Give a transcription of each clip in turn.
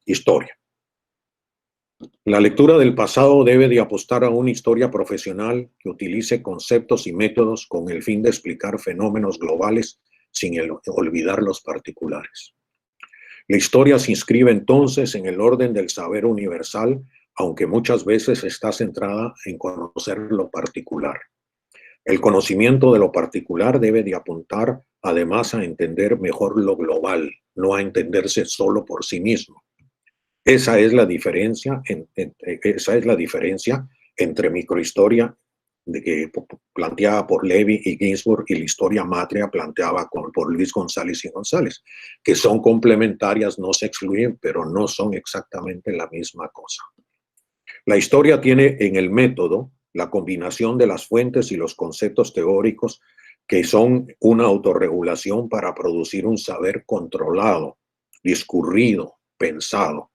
Historia. La lectura del pasado debe de apostar a una historia profesional que utilice conceptos y métodos con el fin de explicar fenómenos globales sin olvidar los particulares. La historia se inscribe entonces en el orden del saber universal, aunque muchas veces está centrada en conocer lo particular. El conocimiento de lo particular debe de apuntar además a entender mejor lo global, no a entenderse solo por sí mismo. Esa es la diferencia, entre microhistoria planteada por Levy y Ginsburg y la historia matria planteada por Luis González y González, que son complementarias, no se excluyen, pero no son exactamente la misma cosa. La historia tiene en el método la combinación de las fuentes y los conceptos teóricos que son una autorregulación para producir un saber controlado, discurrido, pensado.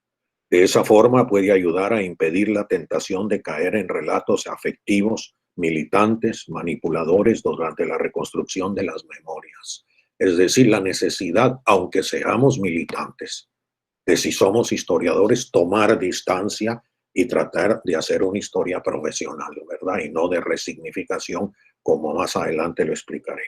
De esa forma puede ayudar a impedir la tentación de caer en relatos afectivos, militantes, manipuladores durante la reconstrucción de las memorias. Es decir, la necesidad, aunque seamos militantes, de si somos historiadores, tomar distancia y tratar de hacer una historia profesional, ¿verdad? Y no de resignificación, como más adelante lo explicaré.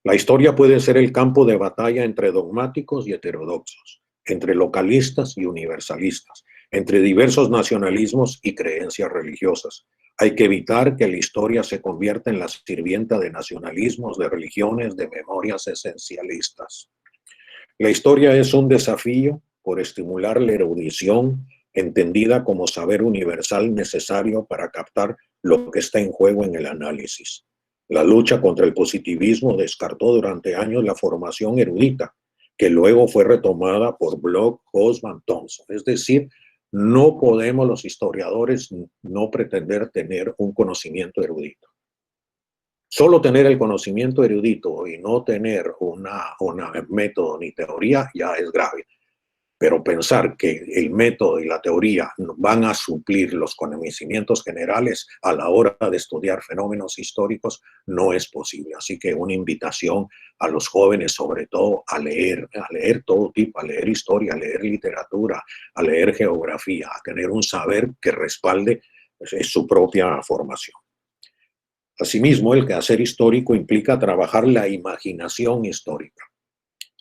La historia puede ser el campo de batalla entre dogmáticos y heterodoxos, entre localistas y universalistas, entre diversos nacionalismos y creencias religiosas. Hay que evitar que la historia se convierta en la sirvienta de nacionalismos, de religiones, de memorias esencialistas. La historia es un desafío por estimular la erudición, entendida como saber universal necesario para captar lo que está en juego en el análisis. La lucha contra el positivismo descartó durante años la formación erudita, que luego fue retomada por Bloch, Hobsbawm, Thompson. Es decir, no podemos los historiadores no pretender tener un conocimiento erudito. Solo tener el conocimiento erudito y no tener un método ni teoría ya es grave. Pero pensar que el método y la teoría van a suplir los conocimientos generales a la hora de estudiar fenómenos históricos no es posible. Así que una invitación a los jóvenes, sobre todo, a leer todo tipo, a leer historia, a leer literatura, a leer geografía, a tener un saber que respalde su propia formación. Asimismo, el quehacer histórico implica trabajar la imaginación histórica,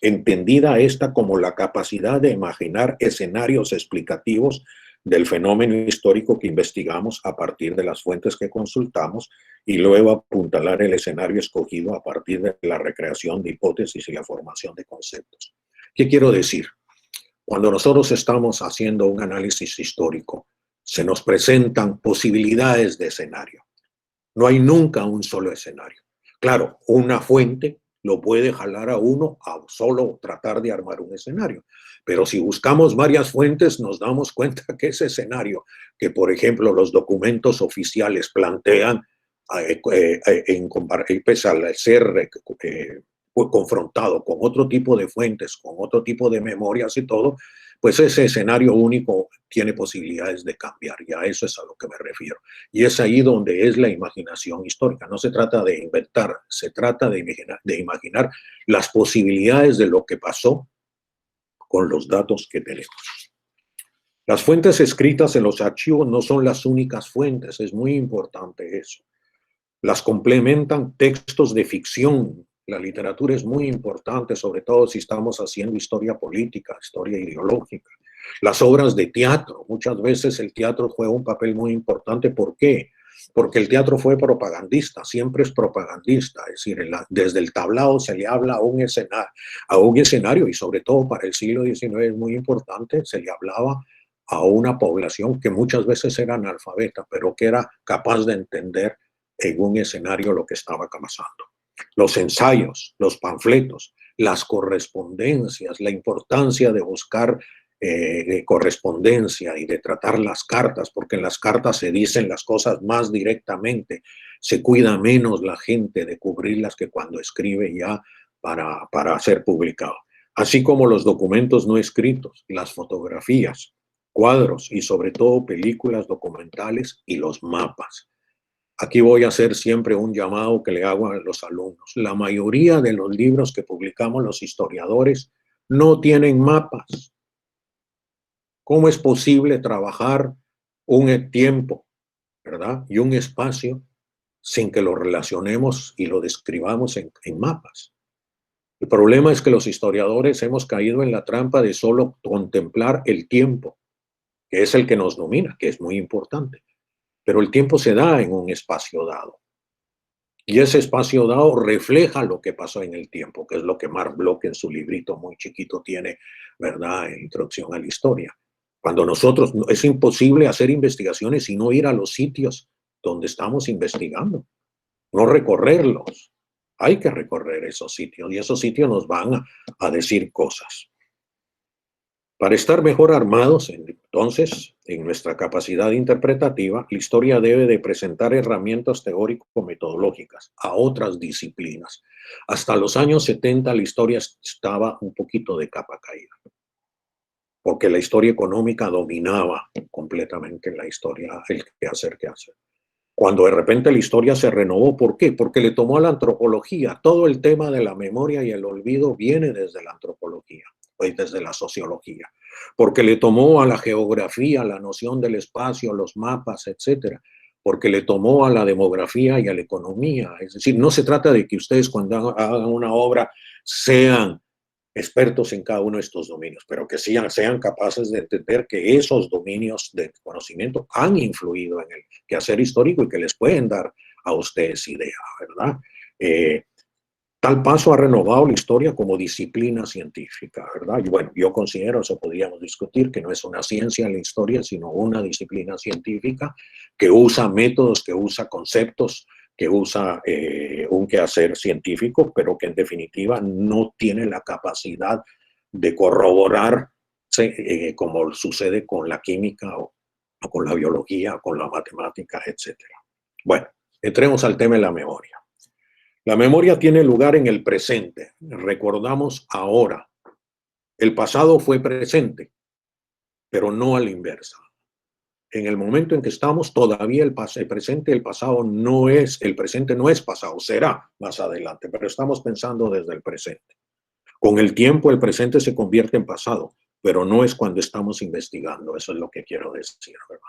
entendida esta como la capacidad de imaginar escenarios explicativos del fenómeno histórico que investigamos a partir de las fuentes que consultamos y luego apuntalar el escenario escogido a partir de la recreación de hipótesis y la formación de conceptos. ¿Qué quiero decir? Cuando nosotros estamos haciendo un análisis histórico, se nos presentan posibilidades de escenario. No hay nunca un solo escenario. Claro, una fuente lo puede jalar a uno a solo tratar de armar un escenario. Pero si buscamos varias fuentes, nos damos cuenta que ese escenario, que por ejemplo los documentos oficiales plantean, pese al ser confrontado con otro tipo de fuentes, con otro tipo de memorias y todo, pues ese escenario único tiene posibilidades de cambiar, y a eso es a lo que me refiero. Y es ahí donde es la imaginación histórica. No se trata de inventar, se trata de imaginar las posibilidades de lo que pasó con los datos que tenemos. Las fuentes escritas en los archivos no son las únicas fuentes, es muy importante eso. Las complementan textos de ficción. La literatura es muy importante, sobre todo si estamos haciendo historia política, historia ideológica. Las obras de teatro, muchas veces el teatro juega un papel muy importante. ¿Por qué? Porque el teatro fue propagandista, siempre es propagandista, es decir, desde el tablado se le habla a un escenario y sobre todo para el siglo XIX es muy importante, se le hablaba a una población que muchas veces era analfabeta, pero que era capaz de entender en un escenario lo que estaba pasando. Los ensayos, los panfletos, las correspondencias, la importancia de buscar correspondencia y de tratar las cartas, porque en las cartas se dicen las cosas más directamente, se cuida menos la gente de cubrirlas que cuando escribe ya para ser publicado. Así como los documentos no escritos, las fotografías, cuadros y sobre todo películas documentales y los mapas. Aquí voy a hacer siempre un llamado que le hago a los alumnos. La mayoría de los libros que publicamos los historiadores no tienen mapas. ¿Cómo es posible trabajar un tiempo, ¿verdad? Y un espacio sin que lo relacionemos y lo describamos en mapas? El problema es que los historiadores hemos caído en la trampa de solo contemplar el tiempo, que es el que nos domina, que es muy importante. Pero el tiempo se da en un espacio dado. Y ese espacio dado refleja lo que pasó en el tiempo, que es lo que Mark Bloch en su librito muy chiquito tiene, ¿verdad?, en Introducción a la Historia. Cuando nosotros, es imposible hacer investigaciones y no ir a los sitios donde estamos investigando, no recorrerlos. Hay que recorrer esos sitios y esos sitios nos van a decir cosas. Para estar mejor armados, entonces, en nuestra capacidad interpretativa, la historia debe de presentar herramientas teórico-metodológicas a otras disciplinas. Hasta los años 70 la historia estaba un poquito de capa caída, porque la historia económica dominaba completamente la historia, el qué hacer. Cuando de repente la historia se renovó, ¿por qué? Porque le tomó a la antropología. Todo el tema de la memoria y el olvido viene desde la antropología, pues desde la sociología. Porque le tomó a la geografía, la noción del espacio, los mapas, etcétera. Porque le tomó a la demografía y a la economía. Es decir, no se trata de que ustedes cuando hagan una obra sean expertos en cada uno de estos dominios, pero que sean capaces de entender que esos dominios de conocimiento han influido en el quehacer histórico y que les pueden dar a ustedes idea, ¿verdad? Tal paso ha renovado la historia como disciplina científica, ¿verdad? Y bueno, yo considero, eso podríamos discutir, que no es una ciencia la historia, sino una disciplina científica que usa métodos, que usa conceptos, que usa un quehacer científico, pero que en definitiva no tiene la capacidad de corroborar como sucede con la química o con la biología, o con la matemática, etc. Bueno, entremos al tema de la memoria. La memoria tiene lugar en el presente. Recordamos ahora. El pasado fue presente, pero no a la inversa. En el momento en que estamos, todavía el presente, el pasado no es, el presente no es pasado, será más adelante, pero estamos pensando desde el presente. Con el tiempo, el presente se convierte en pasado, pero no es cuando estamos investigando. Eso es lo que quiero decir, ¿verdad?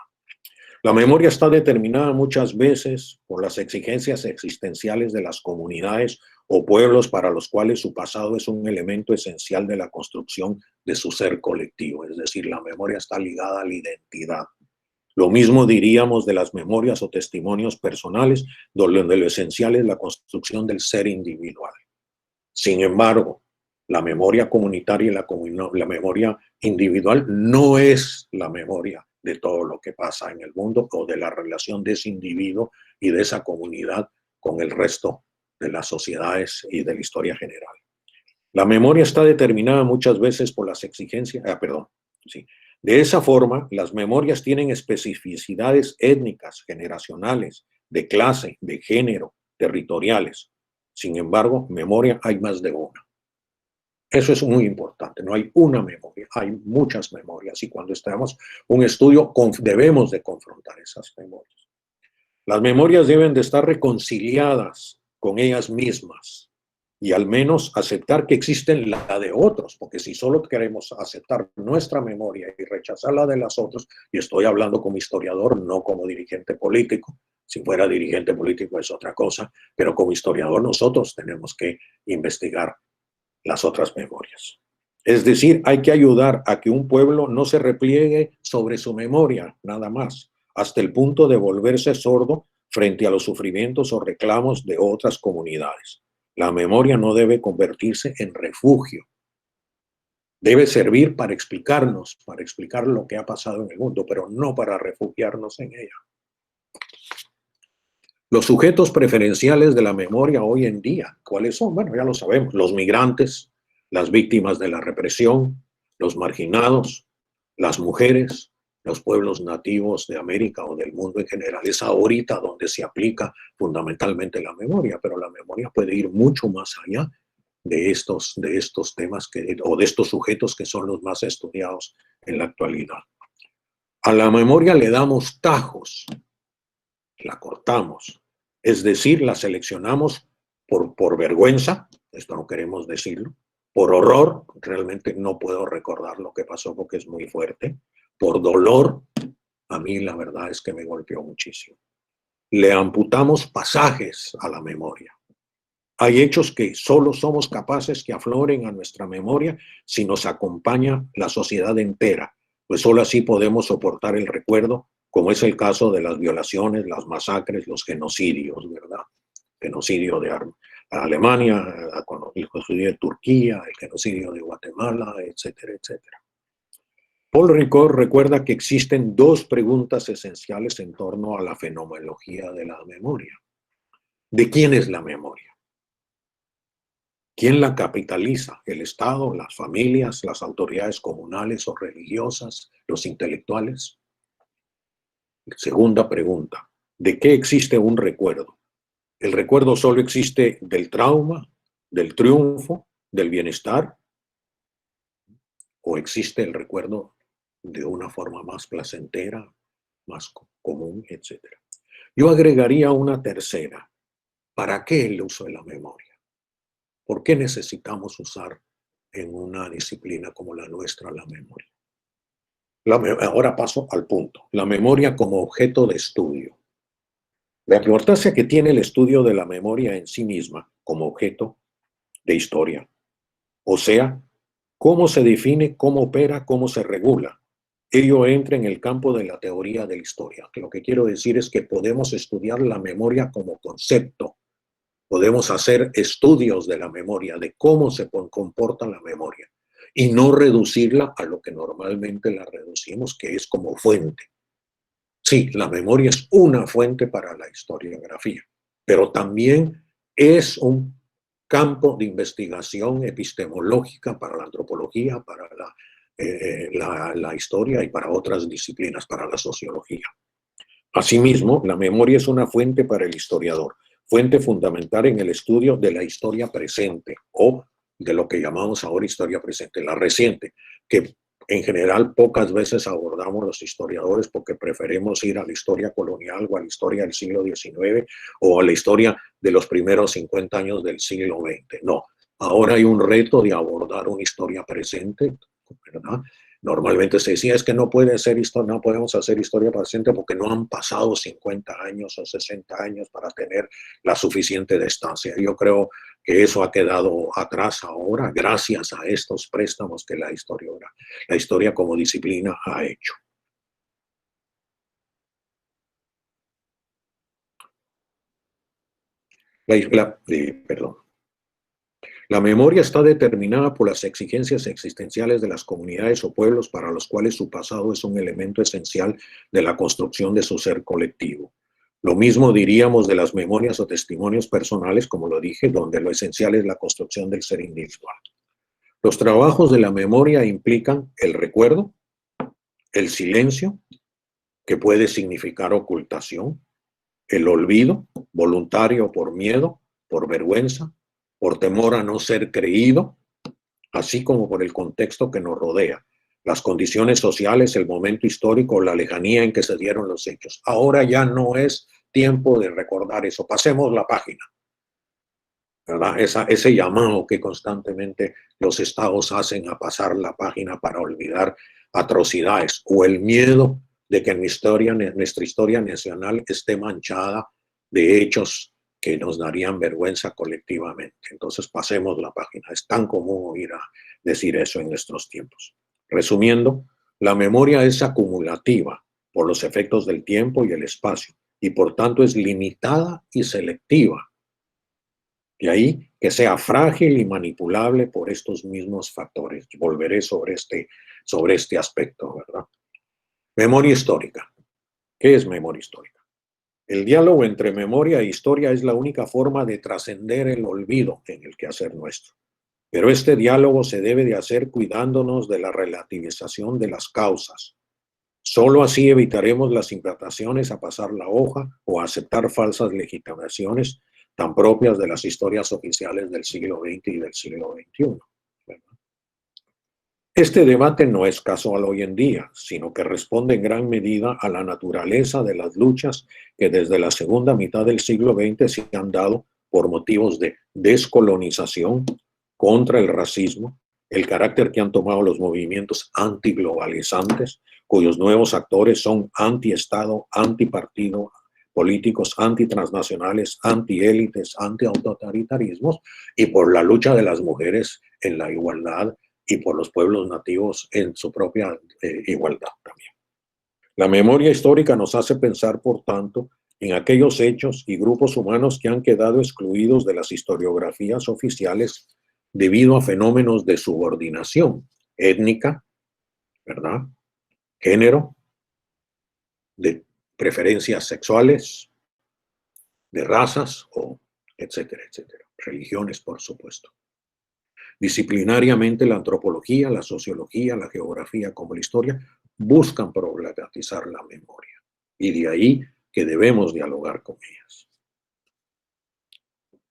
La memoria está determinada muchas veces por las exigencias existenciales de las comunidades o pueblos para los cuales su pasado es un elemento esencial de la construcción de su ser colectivo. Es decir, la memoria está ligada a la identidad. Lo mismo diríamos de las memorias o testimonios personales, donde lo esencial es la construcción del ser individual. Sin embargo, la memoria comunitaria y la memoria individual no es la memoria de todo lo que pasa en el mundo o de la relación de ese individuo y de esa comunidad con el resto de las sociedades y de la historia general. La memoria está determinada muchas veces por las exigencias, sí. De esa forma, las memorias tienen especificidades étnicas, generacionales, de clase, de género, territoriales. Sin embargo, memoria hay más de una. Eso es muy importante. No hay una memoria, hay muchas memorias. Y cuando estamos un estudio, debemos de confrontar esas memorias. Las memorias deben de estar reconciliadas con ellas mismas y al menos aceptar que existen la de otros, porque si solo queremos aceptar nuestra memoria y rechazar la de las otras, y estoy hablando como historiador, no como dirigente político, si fuera dirigente político es otra cosa, pero como historiador nosotros tenemos que investigar las otras memorias. Es decir, hay que ayudar a que un pueblo no se repliegue sobre su memoria, nada más, hasta el punto de volverse sordo frente a los sufrimientos o reclamos de otras comunidades. La memoria no debe convertirse en refugio. Debe servir para explicarnos, para explicar lo que ha pasado en el mundo, pero no para refugiarnos en ella. Los sujetos preferenciales de la memoria hoy en día, ¿cuáles son? Bueno, ya lo sabemos, los migrantes, las víctimas de la represión, los marginados, las mujeres, los pueblos nativos de América o del mundo en general. Es ahorita donde se aplica fundamentalmente la memoria, pero la memoria puede ir mucho más allá de estos temas o de estos sujetos que son los más estudiados en la actualidad. A la memoria le damos tajos, la cortamos, es decir, la seleccionamos por vergüenza, esto no queremos decirlo, por horror, realmente no puedo recordar lo que pasó porque es muy fuerte, por dolor, a mí la verdad es que me golpeó muchísimo. Le amputamos pasajes a la memoria. Hay hechos que solo somos capaces que afloren a nuestra memoria si nos acompaña la sociedad entera, pues solo así podemos soportar el recuerdo, como es el caso de las violaciones, las masacres, los genocidios, ¿verdad? Genocidio de Alemania, el genocidio de Turquía, el genocidio de Guatemala, etcétera, etcétera. Paul Ricoeur recuerda que existen dos preguntas esenciales en torno a la fenomenología de la memoria. ¿De quién es la memoria? ¿Quién la capitaliza? ¿El Estado, las familias, las autoridades comunales o religiosas, los intelectuales? Segunda pregunta, ¿de qué existe un recuerdo? ¿El recuerdo solo existe del trauma, del triunfo, del bienestar? ¿O existe el recuerdo de una forma más placentera, más común, etcétera? Yo agregaría una tercera. ¿Para qué el uso de la memoria? ¿Por qué necesitamos usar en una disciplina como la nuestra la memoria? Ahora paso al punto. La memoria como objeto de estudio. La importancia que tiene el estudio de la memoria en sí misma como objeto de historia. O sea, cómo se define, cómo opera, cómo se regula. Ello entra en el campo de la teoría de la historia. Lo que quiero decir es que podemos estudiar la memoria como concepto. Podemos hacer estudios de la memoria, de cómo se comporta la memoria, y no reducirla a lo que normalmente la reducimos, que es como fuente. Sí, la memoria es una fuente para la historiografía, pero también es un campo de investigación epistemológica para la antropología, para la historia y para otras disciplinas, para la sociología. Asimismo, la memoria es una fuente para el historiador, fuente fundamental en el estudio de la historia presente o de lo que llamamos ahora historia presente, la reciente, que en general pocas veces abordamos los historiadores porque preferimos ir a la historia colonial o a la historia del siglo XIX o a la historia de los primeros 50 años del siglo XX. No, ahora hay un reto de abordar una historia presente, ¿verdad? Normalmente se decía es que no podemos hacer historia presente porque no han pasado 50 años o 60 años para tener la suficiente distancia. Yo creo que eso ha quedado atrás ahora gracias a estos préstamos que la historia como disciplina ha hecho. La memoria está determinada por las exigencias existenciales de las comunidades o pueblos para los cuales su pasado es un elemento esencial de la construcción de su ser colectivo. Lo mismo diríamos de las memorias o testimonios personales, como lo dije, donde lo esencial es la construcción del ser individual. Los trabajos de la memoria implican el recuerdo, el silencio, que puede significar ocultación, el olvido, voluntario por miedo, por vergüenza, por temor a no ser creído, así como por el contexto que nos rodea, las condiciones sociales, el momento histórico, la lejanía en que se dieron los hechos. Ahora ya no es tiempo de recordar eso. Pasemos la página, ¿verdad? Ese llamado que constantemente los estados hacen a pasar la página para olvidar atrocidades, o el miedo de que nuestra historia nacional esté manchada de hechos que nos darían vergüenza colectivamente. Entonces pasemos la página. Es tan común oír a decir eso en nuestros tiempos. Resumiendo, la memoria es acumulativa por los efectos del tiempo y el espacio, y por tanto es limitada y selectiva. De ahí que sea frágil y manipulable por estos mismos factores. Volveré sobre este aspecto, ¿verdad? Memoria histórica. ¿Qué es memoria histórica? El diálogo entre memoria e historia es la única forma de trascender el olvido en el quehacer nuestro. Pero este diálogo se debe de hacer cuidándonos de la relativización de las causas. Solo así evitaremos las imputaciones a pasar la hoja o a aceptar falsas legitimaciones tan propias de las historias oficiales del siglo XX y del siglo XXI. Este debate no es casual hoy en día, sino que responde en gran medida a la naturaleza de las luchas que desde la segunda mitad del siglo XX se han dado por motivos de descolonización, contra el racismo, el carácter que han tomado los movimientos antiglobalizantes, cuyos nuevos actores son anti-Estado, antipartido, políticos antitransnacionales, antiélites, antiautoritarismos, y por la lucha de las mujeres en la igualdad y por los pueblos nativos en su propia igualdad también. La memoria histórica nos hace pensar, por tanto, en aquellos hechos y grupos humanos que han quedado excluidos de las historiografías oficiales debido a fenómenos de subordinación étnica, ¿verdad? Género, de preferencias sexuales, de razas, o etcétera, etcétera. Religiones, por supuesto. Disciplinariamente, la antropología, la sociología, la geografía como la historia buscan problematizar la memoria. Y de ahí que debemos dialogar con ellas.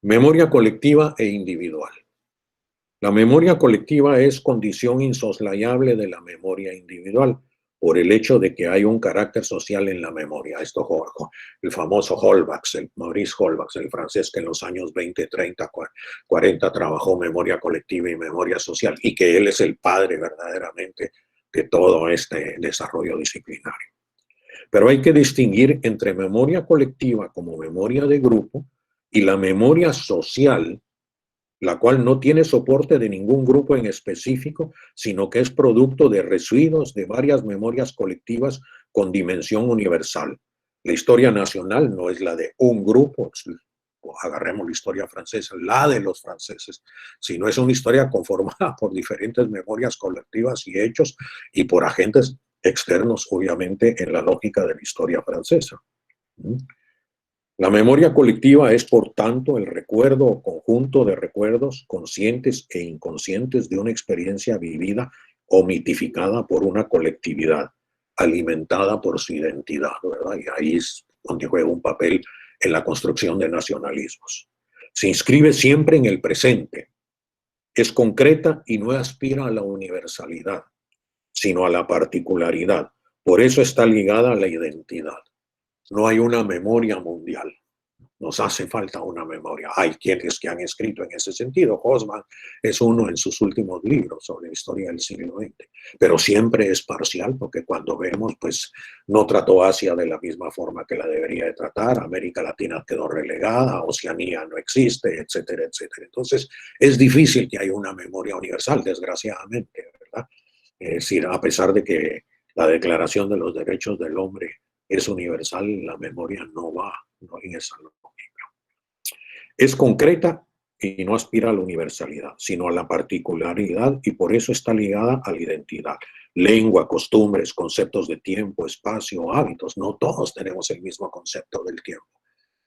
Memoria colectiva e individual. La memoria colectiva es condición insoslayable de la memoria individual por el hecho de que hay un carácter social en la memoria. Esto, el famoso Holbach, el Maurice Holbach, el francés que en los años 20, 30, 40 trabajó memoria colectiva y memoria social, y que él es el padre verdaderamente de todo este desarrollo disciplinario. Pero hay que distinguir entre memoria colectiva como memoria de grupo y la memoria social, la cual no tiene soporte de ningún grupo en específico, sino que es producto de residuos de varias memorias colectivas con dimensión universal. La historia nacional no es la de un grupo, agarremos la historia francesa, la de los franceses, sino es una historia conformada por diferentes memorias colectivas y hechos y por agentes externos, obviamente, en la lógica de la historia francesa. La memoria colectiva es, por tanto, el recuerdo o conjunto de recuerdos conscientes e inconscientes de una experiencia vivida o mitificada por una colectividad, alimentada por su identidad, ¿verdad? Y ahí es donde juega un papel en la construcción de nacionalismos. Se inscribe siempre en el presente, es concreta y no aspira a la universalidad, sino a la particularidad. Por eso está ligada a la identidad. No hay una memoria mundial. Nos hace falta una memoria. Hay quienes que han escrito en ese sentido. Hobsbawm es uno en sus últimos libros sobre la historia del siglo XX. Pero siempre es parcial, porque cuando vemos, pues no trató Asia de la misma forma que la debería de tratar. América Latina quedó relegada, Oceanía no existe, etcétera, etcétera. Entonces, es difícil que haya una memoria universal, desgraciadamente, ¿verdad? Es decir, a pesar de que la Declaración de los Derechos del Hombre es universal, la memoria no va en esa lógica. Es concreta y no aspira a la universalidad, sino a la particularidad, y por eso está ligada a la identidad. Lengua, costumbres, conceptos de tiempo, espacio, hábitos. No todos tenemos el mismo concepto del tiempo.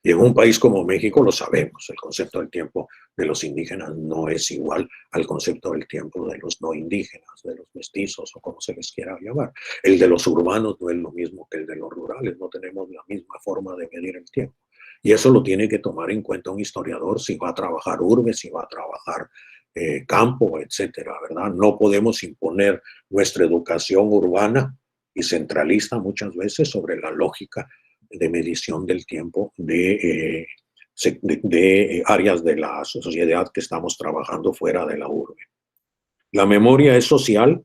Y en un país como México lo sabemos, el concepto del tiempo de los indígenas no es igual al concepto del tiempo de los no indígenas, de los mestizos o como se les quiera llamar. El de los urbanos no es lo mismo que el de los rurales, no tenemos la misma forma de medir el tiempo. Y eso lo tiene que tomar en cuenta un historiador si va a trabajar urbe, si va a trabajar campo, etcétera, ¿verdad? No podemos imponer nuestra educación urbana y centralista muchas veces sobre la lógica de medición del tiempo de áreas de la sociedad que estamos trabajando fuera de la urbe. La memoria es social,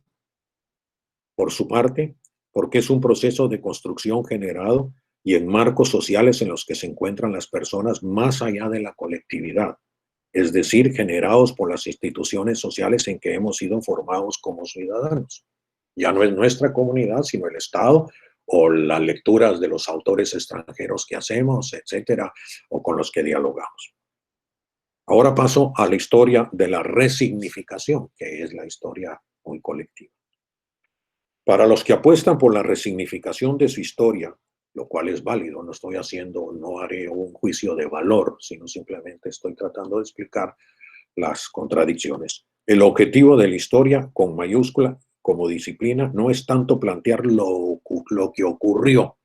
por su parte, porque es un proceso de construcción generado y en marcos sociales en los que se encuentran las personas más allá de la colectividad, es decir, generados por las instituciones sociales en que hemos sido formados como ciudadanos. Ya no es nuestra comunidad, sino el Estado, o las lecturas de los autores extranjeros que hacemos, etcétera, o con los que dialogamos. Ahora paso a la historia de la resignificación, que es la historia muy colectiva. Para los que apuestan por la resignificación de su historia, lo cual es válido, no haré un juicio de valor, sino simplemente estoy tratando de explicar las contradicciones. El objetivo de la historia, con mayúscula, como disciplina, no es tanto plantear lo que ocurrió,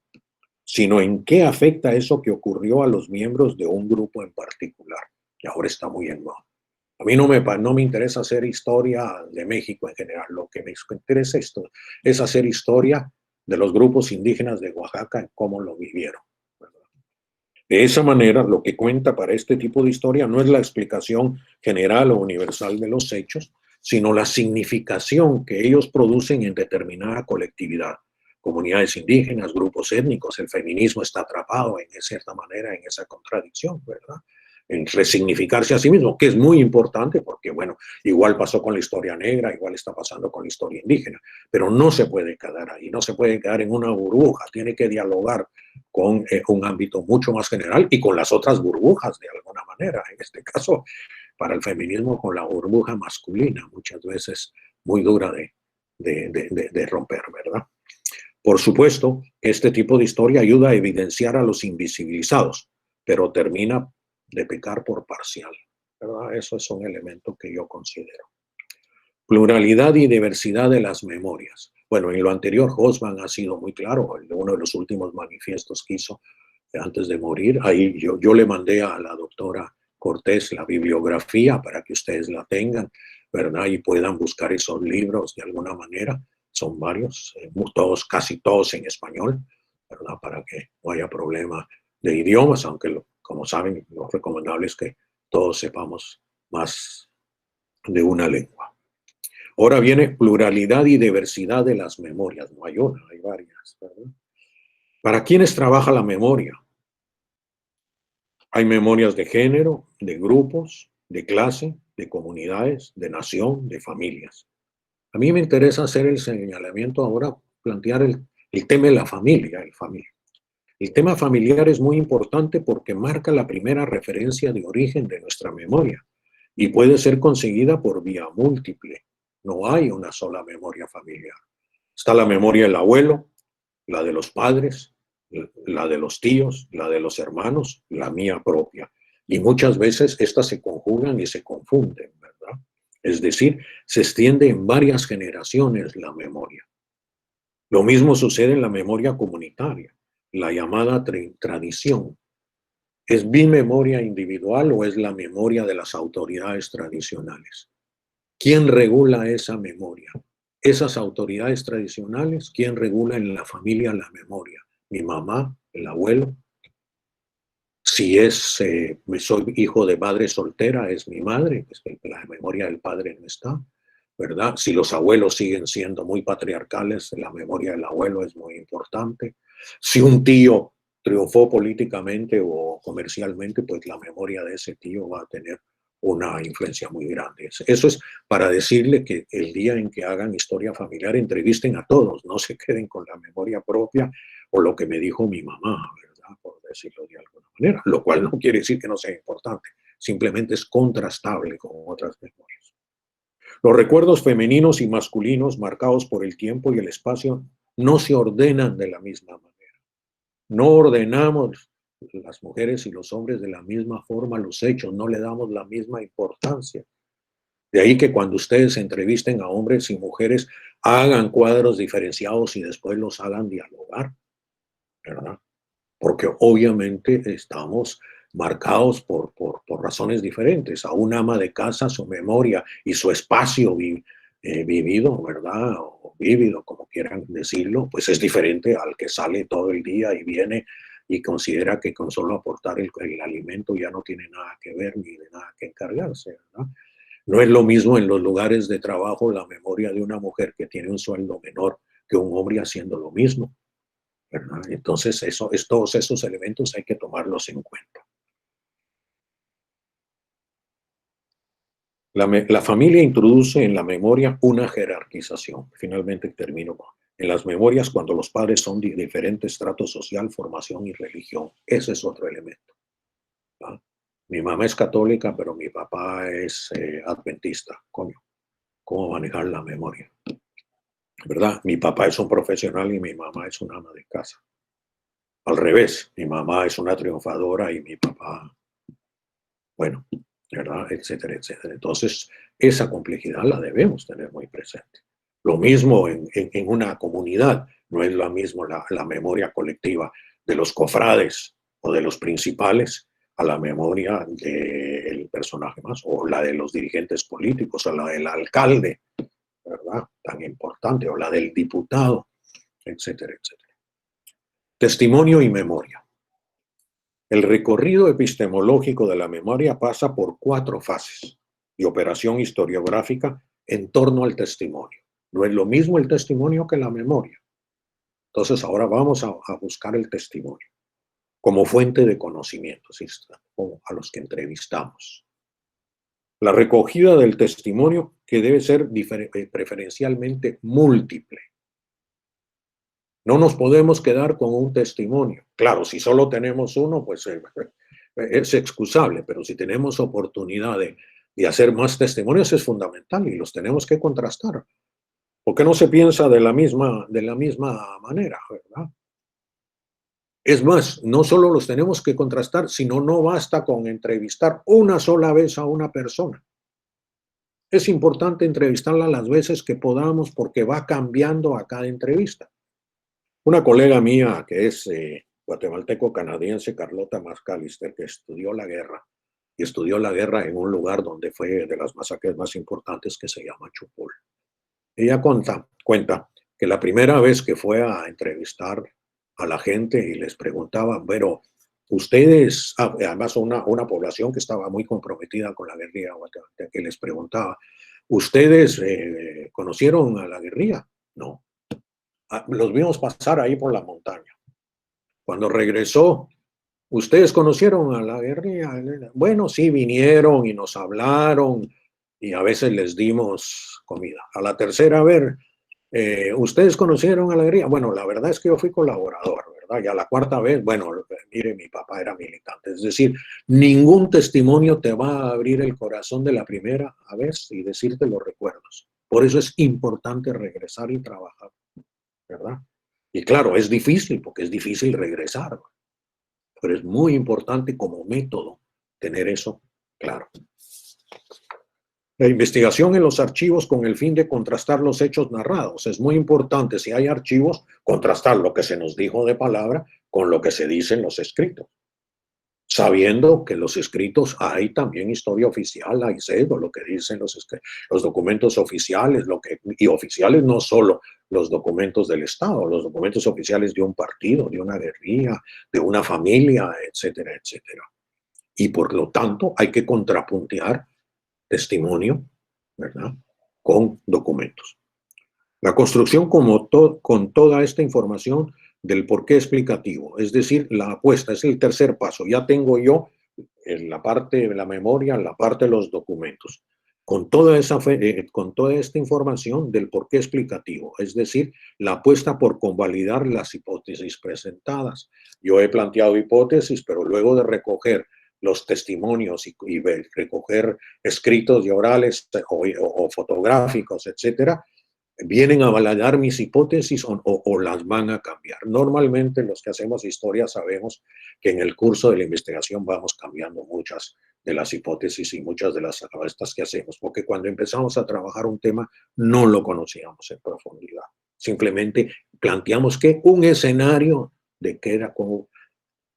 sino en qué afecta eso que ocurrió a los miembros de un grupo en particular, que ahora está muy en moda. A mí no me interesa hacer historia de México en general, lo que me interesa es hacer historia de los grupos indígenas de Oaxaca en cómo lo vivieron. De esa manera, lo que cuenta para este tipo de historia no es la explicación general o universal de los hechos, sino la significación que ellos producen en determinada colectividad. Comunidades indígenas, grupos étnicos, el feminismo está atrapado en cierta manera en esa contradicción, ¿verdad? En resignificarse a sí mismo, que es muy importante porque, bueno, igual pasó con la historia negra, igual está pasando con la historia indígena, pero no se puede quedar ahí, no se puede quedar en una burbuja, tiene que dialogar con un ámbito mucho más general y con las otras burbujas de alguna manera, en este caso, para el feminismo, con la burbuja masculina, muchas veces muy dura de romper, ¿verdad? Por supuesto, este tipo de historia ayuda a evidenciar a los invisibilizados, pero termina de pecar por parcial, ¿verdad? Eso es un elemento que yo considero. Pluralidad y diversidad de las memorias. Bueno, en lo anterior, Hobsbawm ha sido muy claro, en uno de los últimos manifiestos que hizo antes de morir. Ahí yo le mandé a la doctora Cortés la bibliografía para que ustedes la tengan, ¿verdad? Y puedan buscar esos libros de alguna manera. Son varios, todos, casi todos en español, ¿verdad? Para que no haya problema de idiomas, aunque como saben, lo recomendable es que todos sepamos más de una lengua. Ahora viene pluralidad y diversidad de las memorias. No hay una, hay varias, ¿verdad? ¿Para quiénes trabaja la memoria? Hay memorias de género, de grupos, de clase, de comunidades, de nación, de familias. A mí me interesa hacer el señalamiento ahora, plantear el tema de la familia, El tema familiar es muy importante porque marca la primera referencia de origen de nuestra memoria y puede ser conseguida por vía múltiple. No hay una sola memoria familiar. Está la memoria del abuelo, la de los padres, la de los tíos, la de los hermanos, la mía propia. Y muchas veces estas se conjugan y se confunden, ¿verdad? Es decir, se extiende en varias generaciones la memoria. Lo mismo sucede en la memoria comunitaria, la llamada tradición. ¿Es mi memoria individual o es la memoria de las autoridades tradicionales? ¿Quién regula esa memoria? Esas autoridades tradicionales, ¿quién regula en la familia la memoria? ¿Mi mamá? ¿El abuelo? Si soy hijo de madre soltera, es mi madre, pues la memoria del padre no está, ¿verdad? Si los abuelos siguen siendo muy patriarcales, la memoria del abuelo es muy importante. Si un tío triunfó políticamente o comercialmente, pues la memoria de ese tío va a tener una influencia muy grande. Eso es para decirle que el día en que hagan historia familiar, entrevisten a todos, no se queden con la memoria propia o lo que me dijo mi mamá, ¿verdad? Por decirlo de alguna manera, lo cual no quiere decir que no sea importante, simplemente es contrastable con otras memorias. Los recuerdos femeninos y masculinos marcados por el tiempo y el espacio no se ordenan de la misma manera. No ordenamos las mujeres y los hombres de la misma forma los hechos, no le damos la misma importancia. De ahí que cuando ustedes entrevisten a hombres y mujeres, hagan cuadros diferenciados y después los hagan dialogar, ¿verdad? Porque obviamente estamos marcados por razones diferentes. A un ama de casa, su memoria y su espacio vivido, ¿verdad? O vívido, como quieran decirlo, pues es diferente al que sale todo el día y viene y considera que con solo aportar el alimento ya no tiene nada que ver ni de nada que encargarse, ¿verdad? No es lo mismo en los lugares de trabajo la memoria de una mujer que tiene un sueldo menor que un hombre haciendo lo mismo, ¿verdad? Entonces, todos esos elementos hay que tomarlos en cuenta. La familia introduce en la memoria una jerarquización. Finalmente termino en las memorias cuando los padres son de diferente estrato social, formación y religión. Ese es otro elemento, ¿va? Mi mamá es católica, pero mi papá es adventista. Coño, ¿cómo manejar la memoria? ¿Verdad? Mi papá es un profesional y mi mamá es una ama de casa. Al revés, mi mamá es una triunfadora y mi papá, bueno, ¿verdad? Etcétera, etcétera. Entonces, esa complejidad la debemos tener muy presente. Lo mismo en una comunidad, no es lo mismo la memoria colectiva de los cofrades o de los principales a la memoria del personaje más, o la de los dirigentes políticos, o la del alcalde, ¿verdad? Tan importante, o la del diputado, etcétera, etcétera. Testimonio y memoria. El recorrido epistemológico de la memoria pasa por 4 fases de operación historiográfica en torno al testimonio. No es lo mismo el testimonio que la memoria. Entonces ahora vamos a buscar el testimonio como fuente de conocimientos a los que entrevistamos. La recogida del testimonio que debe ser preferencialmente múltiple. No nos podemos quedar con un testimonio. Claro, si solo tenemos uno, pues es excusable, pero si tenemos oportunidad de hacer más testimonios es fundamental y los tenemos que contrastar. ¿Por qué no se piensa de la misma manera, verdad? Es más, no solo los tenemos que contrastar, sino no basta con entrevistar una sola vez a una persona. Es importante entrevistarla las veces que podamos porque va cambiando a cada entrevista. Una colega mía que es guatemalteco-canadiense, Carlota Mascalister, que estudió la guerra, y estudió la guerra en un lugar donde fue de las masacres más importantes que se llama Chupol. Ella cuenta que la primera vez que fue a entrevistar a la gente y les preguntaba, pero ustedes, además una población que estaba muy comprometida con la guerrilla guatemalteca, que les preguntaba, ¿ustedes conocieron a la guerrilla? No. Los vimos pasar ahí por la montaña. Cuando regresó, ¿ustedes conocieron a la guerrilla? Bueno, sí, vinieron y nos hablaron y a veces les dimos comida. A la tercera vez, ¿ustedes conocieron a la guerrilla? Bueno, la verdad es que yo fui colaborador, ¿verdad? Y a la cuarta vez, bueno, mire, mi papá era militante. Es decir, ningún testimonio te va a abrir el corazón de la primera vez y decirte los recuerdos. Por eso es importante regresar y trabajar, ¿verdad? Y claro, es difícil, porque es difícil regresar, pero es muy importante como método tener eso claro. La investigación en los archivos con el fin de contrastar los hechos narrados. Es muy importante, si hay archivos, contrastar lo que se nos dijo de palabra con lo que se dice en los escritos. Sabiendo que los escritos hay también historia oficial, hay sesgo, lo que dicen los documentos oficiales, y oficiales no solo los documentos del Estado, los documentos oficiales de un partido, de una guerrilla, de una familia, etcétera, etcétera. Y por lo tanto hay que contrapuntear testimonio, ¿verdad?, con documentos. La construcción con toda esta información del porqué explicativo, es decir, la apuesta, es el tercer paso. Ya tengo yo en la parte de la memoria, la parte de los documentos, con toda esta información del porqué explicativo, es decir, la apuesta por convalidar las hipótesis presentadas. Yo he planteado hipótesis, pero luego de recoger los testimonios y recoger escritos y orales o fotográficos, etcétera, vienen a validar mis hipótesis o las van a cambiar. Normalmente los que hacemos historia sabemos que en el curso de la investigación vamos cambiando muchas de las hipótesis y muchas de las apuestas que hacemos, porque cuando empezamos a trabajar un tema no lo conocíamos en profundidad. Simplemente planteamos que un escenario de que era como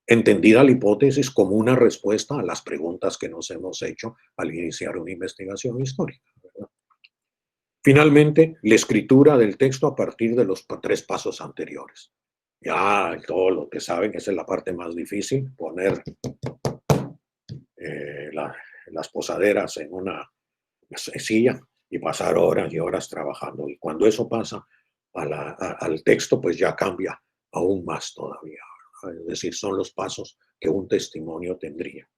entendida la hipótesis como una respuesta a las preguntas que nos hemos hecho al iniciar una investigación histórica, ¿verdad? Finalmente, la escritura del texto a partir de los tres pasos anteriores. Ya todo lo que saben, esa es la parte más difícil, poner las posaderas en una silla y pasar horas y horas trabajando. Y cuando eso pasa al texto, pues ya cambia aún más todavía. Es decir, son los pasos que un testimonio tendría.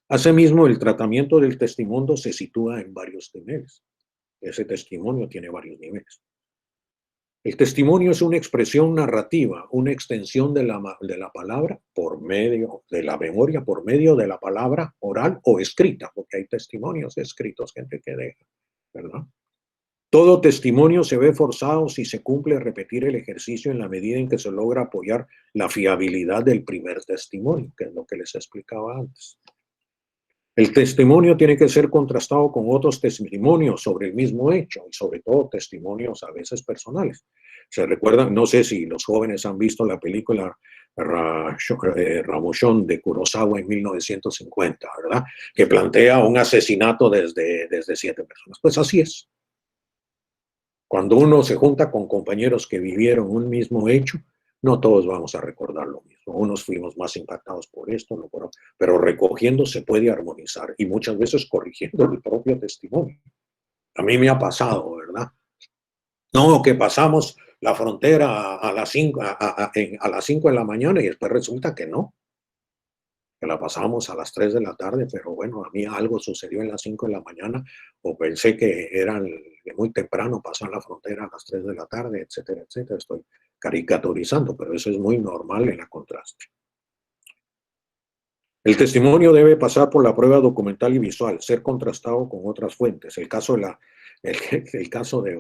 Asimismo, el tratamiento del testimonio se sitúa en varios niveles. Ese testimonio tiene varios niveles. El testimonio es una expresión narrativa, una extensión de la palabra por medio de la memoria, por medio de la palabra oral o escrita, porque hay testimonios escritos, gente que deja, ¿verdad? Todo testimonio se ve forzado si se cumple repetir el ejercicio en la medida en que se logra apoyar la fiabilidad del primer testimonio, que es lo que les explicaba antes. El testimonio tiene que ser contrastado con otros testimonios sobre el mismo hecho y sobre todo testimonios a veces personales. Se recuerdan, no sé si los jóvenes han visto la película Ramoshón de Kurosawa en 1950, ¿verdad? Que plantea un asesinato desde 7 personas. Pues así es. Cuando uno se junta con compañeros que vivieron un mismo hecho, no todos vamos a recordar lo mismo. Unos fuimos más impactados por esto, no por otro, pero recogiendo se puede armonizar y muchas veces corrigiendo el propio testimonio. A mí me ha pasado, ¿verdad? No, que pasamos la frontera a las 5 a las 5 de la mañana y después resulta que no, que la pasamos a las 3 de la tarde, pero bueno, a mí algo sucedió en las 5 de la mañana o pensé que era muy temprano pasar la frontera a las 3 de la tarde, etcétera, etcétera. Estoy caricaturizando, pero eso es muy normal en la contraste. El testimonio debe pasar por la prueba documental y visual, ser contrastado con otras fuentes. El caso de el caso de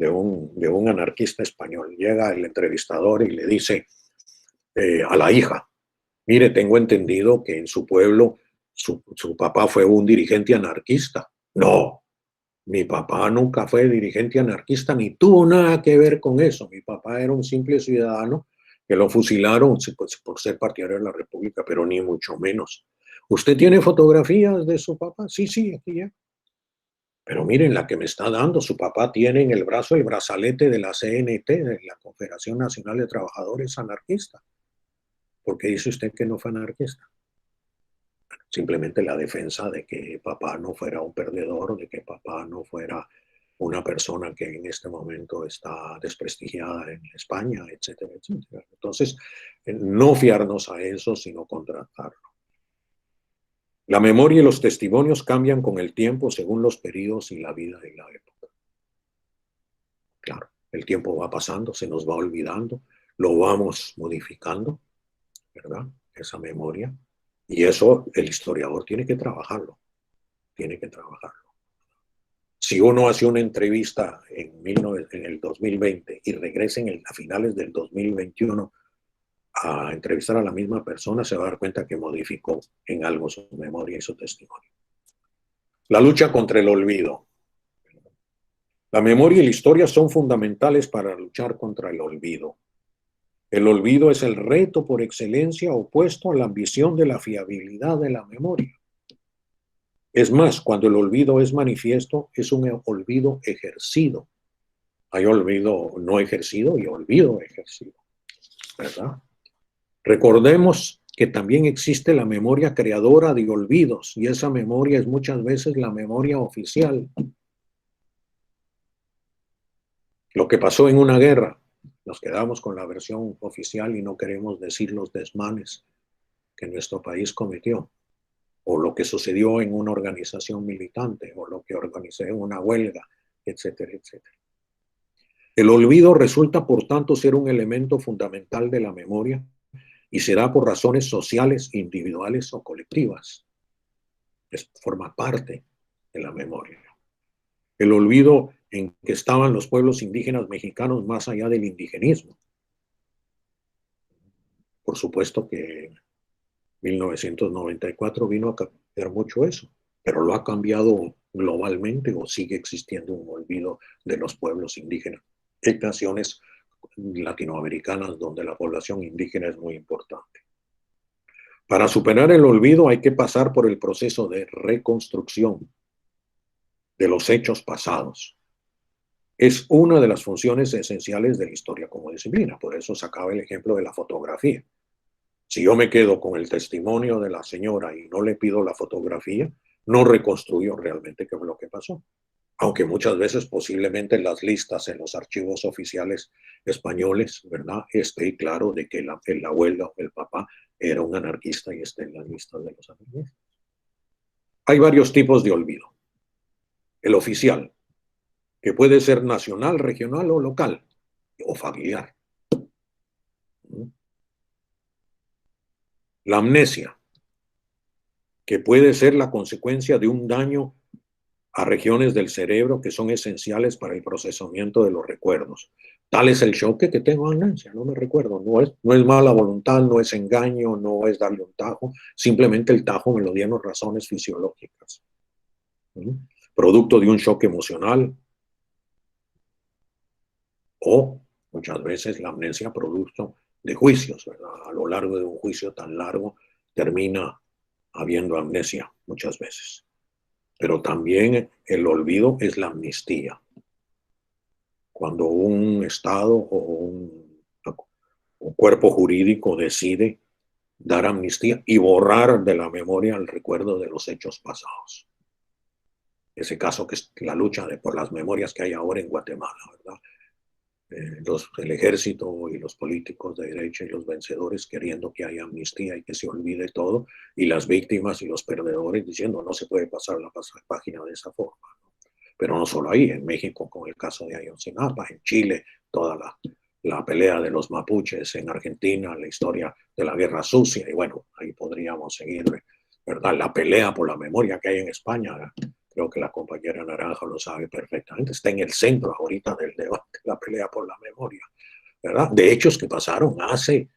un anarquista español. Llega el entrevistador y le dice a la hija: mire, tengo entendido que en su pueblo su papá fue un dirigente anarquista. No, mi papá nunca fue dirigente anarquista ni tuvo nada que ver con eso. Mi papá era un simple ciudadano que lo fusilaron por ser partidario de la República, pero ni mucho menos. ¿Usted tiene fotografías de su papá? Sí, sí, aquí ya. Pero miren la que me está dando. Su papá tiene en el brazo el brazalete de la CNT, de la Confederación Nacional de Trabajadores Anarquista. ¿Por qué dice usted que no fue anarquista? Simplemente la defensa de que papá no fuera un perdedor, de que papá no fuera una persona que en este momento está desprestigiada en España, etcétera, etcétera. Entonces, no fiarnos a eso, sino contratarlo. La memoria y los testimonios cambian con el tiempo según los periodos y la vida y la época. Claro, el tiempo va pasando, se nos va olvidando, lo vamos modificando, ¿verdad? Esa memoria. Y eso el historiador tiene que trabajarlo, tiene que trabajarlo. Si uno hace una entrevista en el 2020 y regresa a finales del 2021 a entrevistar a la misma persona, se va a dar cuenta que modificó en algo su memoria y su testimonio. La lucha contra el olvido. La memoria y la historia son fundamentales para luchar contra el olvido. El olvido es el reto por excelencia opuesto a la ambición de la fiabilidad de la memoria. Es más, cuando el olvido es manifiesto, es un olvido ejercido. Hay olvido no ejercido y olvido ejercido, ¿verdad? Recordemos que también existe la memoria creadora de olvidos y esa memoria es muchas veces la memoria oficial. Lo que pasó en una guerra, nos quedamos con la versión oficial y no queremos decir los desmanes que nuestro país cometió, o lo que sucedió en una organización militante, o lo que organizó en una huelga, etcétera, etcétera. El olvido resulta, por tanto, ser un elemento fundamental de la memoria y se da por razones sociales, individuales o colectivas. Forma parte de la memoria. El olvido en que estaban los pueblos indígenas mexicanos más allá del indigenismo. Por supuesto que en 1994 vino a cambiar mucho eso, pero lo ha cambiado globalmente o sigue existiendo un olvido de los pueblos indígenas. Hay naciones latinoamericanas donde la población indígena es muy importante. Para superar el olvido hay que pasar por el proceso de reconstrucción de los hechos pasados. Es una de las funciones esenciales de la historia como disciplina. Por eso sacaba el ejemplo de la fotografía. Si yo me quedo con el testimonio de la señora y no le pido la fotografía, no reconstruyo realmente qué fue lo que pasó. Aunque muchas veces posiblemente en las listas, en los archivos oficiales españoles, ¿verdad? Esté claro de que el abuelo o el papá era un anarquista y esté en las listas de los anarquistas. Hay varios tipos de olvido. El oficial, que puede ser nacional, regional o local, o familiar. La amnesia, que puede ser la consecuencia de un daño a regiones del cerebro que son esenciales para el procesamiento de los recuerdos. Tal es el choque que tengo amnesia, no me recuerdo, no es mala voluntad, no es engaño, no es darle un tajo, simplemente el tajo me lo dieron razones fisiológicas. Producto de un shock emocional o muchas veces la amnesia producto de juicios, ¿verdad? A lo largo de un juicio tan largo termina habiendo amnesia muchas veces. Pero también el olvido es la amnistía. Cuando un Estado o un cuerpo jurídico decide dar amnistía y borrar de la memoria el recuerdo de los hechos pasados. ese caso que es la lucha por las memorias que hay ahora en Guatemala, ¿verdad? El ejército y los políticos de derecha y los vencedores queriendo que haya amnistía y que se olvide todo, y las víctimas y los perdedores diciendo no se puede pasar la página de esa forma. Pero no solo ahí, en México con el caso de Ayotzinapa, en Chile toda la pelea de los mapuches, en Argentina la historia de la guerra sucia, y bueno, ahí podríamos seguir, ¿verdad? La pelea por la memoria que hay en España, creo que la compañera Naranjo lo sabe perfectamente, está en el centro ahorita del debate, la pelea por la memoria, ¿verdad? De hechos que pasaron hace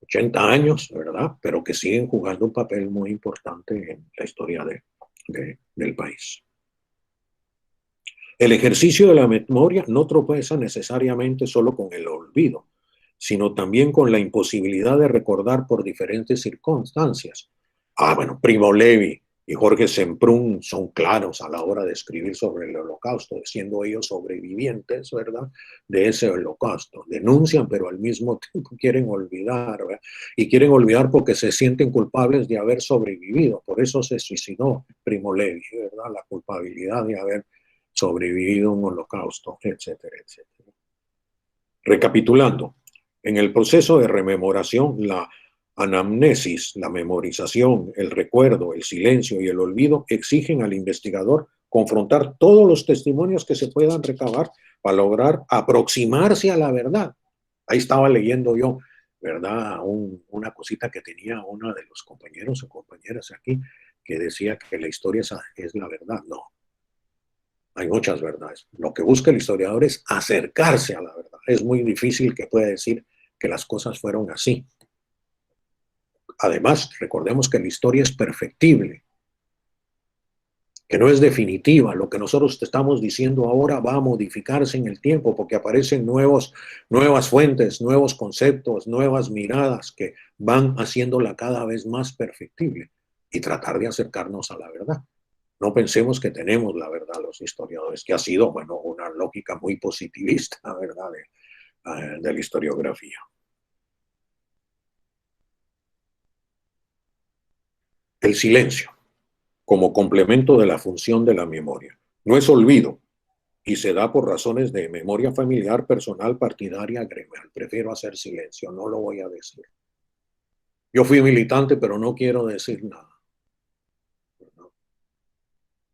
80 años, ¿verdad? Pero que siguen jugando un papel muy importante en la historia del país. El ejercicio de la memoria no tropieza necesariamente solo con el olvido, sino también con la imposibilidad de recordar por diferentes circunstancias. Bueno, Primo Levi y Jorge Semprún son claros a la hora de escribir sobre el Holocausto, siendo ellos sobrevivientes, ¿verdad?, de ese Holocausto. Denuncian, pero al mismo tiempo quieren olvidar, ¿verdad? Y quieren olvidar porque se sienten culpables de haber sobrevivido. Por eso se suicidó Primo Levi, ¿verdad?, la culpabilidad de haber sobrevivido a un holocausto, etcétera, etcétera. Recapitulando, en el proceso de rememoración, la anamnesis, la memorización, el recuerdo, el silencio y el olvido exigen al investigador confrontar todos los testimonios que se puedan recabar para lograr aproximarse a la verdad. Ahí estaba leyendo yo, ¿verdad?, una cosita que tenía uno de los compañeros o compañeras aquí, que decía que la historia es la verdad. No, hay muchas verdades. Lo que busca el historiador es acercarse a la verdad. Es muy difícil que pueda decir que las cosas fueron así. Además, recordemos que la historia es perfectible, que no es definitiva. Lo que nosotros te estamos diciendo ahora va a modificarse en el tiempo porque aparecen nuevas fuentes, nuevos conceptos, nuevas miradas que van haciéndola cada vez más perfectible y tratar de acercarnos a la verdad. No pensemos que tenemos la verdad los historiadores, que ha sido, bueno, una lógica muy positivista, ¿verdad?, de la historiografía. El silencio, como complemento de la función de la memoria. No es olvido y se da por razones de memoria familiar, personal, partidaria, gremial. Prefiero hacer silencio, no lo voy a decir. Yo fui militante, pero no quiero decir nada.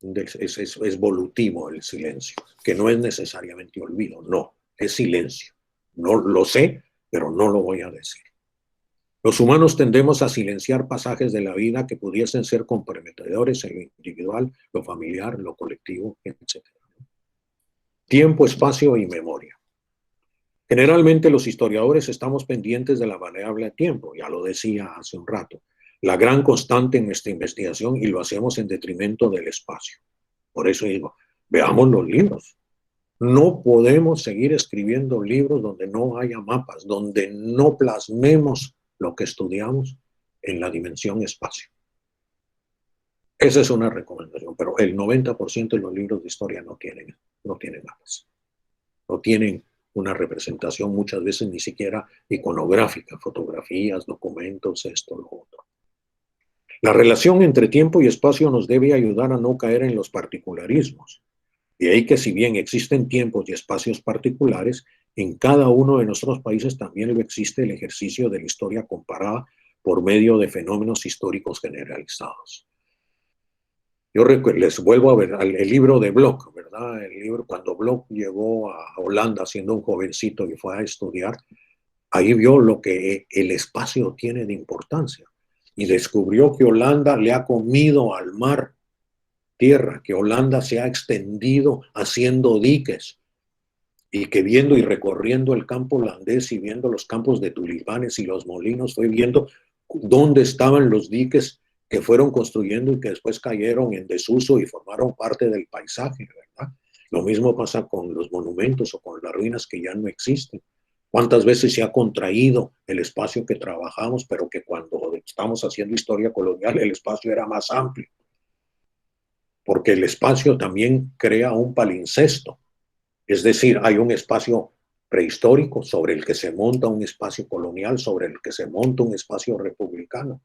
Es volutivo el silencio, que no es necesariamente olvido, no, es silencio. No lo sé, pero no lo voy a decir. Los humanos tendemos a silenciar pasajes de la vida que pudiesen ser comprometedores en lo individual, lo familiar, lo colectivo, etc. Tiempo, espacio y memoria. Generalmente los historiadores estamos pendientes de la variable tiempo, ya lo decía hace un rato, la gran constante en nuestra investigación, y lo hacemos en detrimento del espacio. Por eso digo, veamos los libros. No podemos seguir escribiendo libros donde no haya mapas, donde no plasmemos lo que estudiamos en la dimensión espacio. Esa es una recomendación, pero el 90% de los libros de historia no tienen mapas. No tienen una representación muchas veces ni siquiera iconográfica, fotografías, documentos, esto, lo otro. La relación entre tiempo y espacio nos debe ayudar a no caer en los particularismos. De ahí que si bien existen tiempos y espacios particulares, en cada uno de nuestros países también lo existe el ejercicio de la historia comparada por medio de fenómenos históricos generalizados. Yo les vuelvo a ver el libro de Bloch, ¿verdad? El libro, cuando Bloch llegó a Holanda siendo un jovencito y fue a estudiar, ahí vio lo que el espacio tiene de importancia y descubrió que Holanda le ha comido al mar tierra, que Holanda se ha extendido haciendo diques y que viendo y recorriendo el campo holandés y viendo los campos de tulipanes y los molinos, fue viendo dónde estaban los diques que fueron construyendo y que después cayeron en desuso y formaron parte del paisaje, ¿verdad? Lo mismo pasa con los monumentos o con las ruinas que ya no existen. ¿Cuántas veces se ha contraído el espacio que trabajamos, pero que cuando estamos haciendo historia colonial el espacio era más amplio? Porque el espacio también crea un palincesto. Es decir, hay un espacio prehistórico sobre el que se monta un espacio colonial, sobre el que se monta un espacio republicano.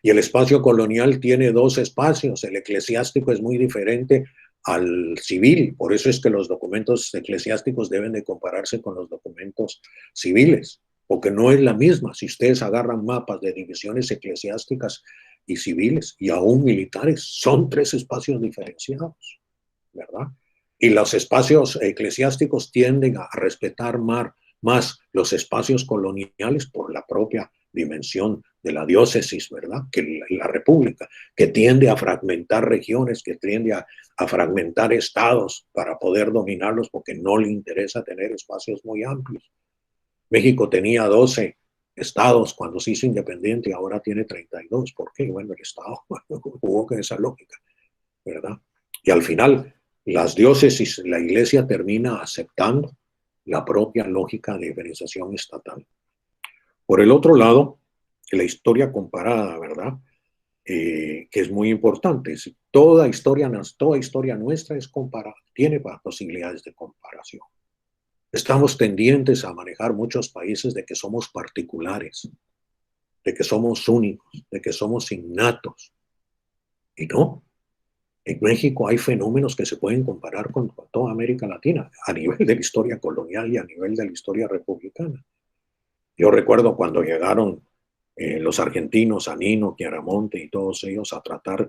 Y el espacio colonial tiene dos espacios. El eclesiástico es muy diferente al civil. Por eso es que los documentos eclesiásticos deben de compararse con los documentos civiles, porque no es la misma. Si ustedes agarran mapas de divisiones eclesiásticas y civiles, y aún militares, son tres espacios diferenciados, ¿verdad? Y los espacios eclesiásticos tienden a respetar más los espacios coloniales por la propia dimensión de la diócesis, ¿verdad? Que la república, que tiende a fragmentar regiones, que tiende a fragmentar estados para poder dominarlos porque no le interesa tener espacios muy amplios. México tenía 12 estados cuando se hizo independiente y ahora tiene 32. ¿Por qué? Bueno, el estado jugó con esa lógica, ¿verdad? Y al final, las diócesis, la iglesia termina aceptando la propia lógica de diferenciación estatal. Por el otro lado, la historia comparada, ¿verdad? Que es muy importante. Toda historia nuestra es comparada, tiene posibilidades de comparación. Estamos tendientes a manejar muchos países de que somos particulares, de que somos únicos, de que somos innatos. Y no. En México hay fenómenos que se pueden comparar con toda América Latina, a nivel de la historia colonial y a nivel de la historia republicana. Yo recuerdo cuando llegaron los argentinos, Anino, Chiaramonte y todos ellos a tratar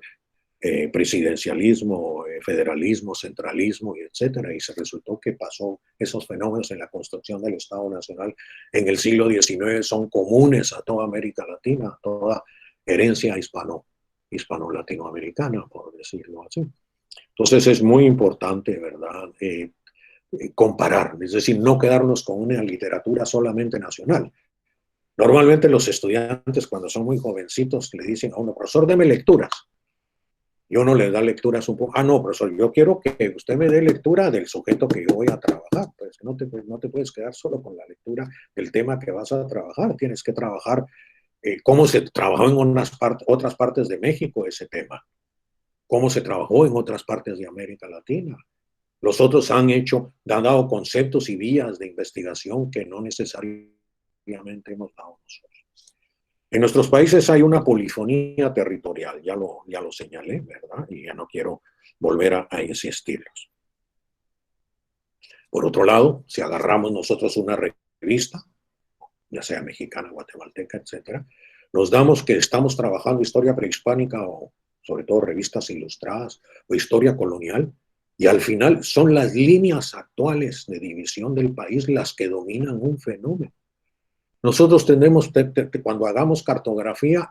presidencialismo, federalismo, centralismo, y etcétera, y se resultó que pasó esos fenómenos en la construcción del Estado Nacional en el siglo XIX son comunes a toda América Latina, a toda herencia hispano-latinoamericana, por decirlo así. Entonces es muy importante, ¿verdad? Comparar, es decir, no quedarnos con una literatura solamente nacional. Normalmente los estudiantes cuando son muy jovencitos le dicen a uno, profesor, deme lecturas. Y uno le da lecturas un poco, no, profesor, yo quiero que usted me dé lectura del sujeto que yo voy a trabajar. Pues no te puedes quedar solo con la lectura del tema que vas a trabajar, tienes que trabajar cómo se trabajó en otras partes de México ese tema, cómo se trabajó en otras partes de América Latina. Los otros han dado conceptos y vías de investigación que no necesariamente hemos dado nosotros. En nuestros países hay una polifonía territorial, ya lo señalé, ¿verdad? Y ya no quiero volver a insistirlos. Por otro lado, si agarramos nosotros una revista, ya sea mexicana, guatemalteca, etcétera, nos damos que estamos trabajando historia prehispánica o sobre todo revistas ilustradas o historia colonial, y al final son las líneas actuales de división del país las que dominan un fenómeno. Nosotros tenemos, cuando hagamos cartografía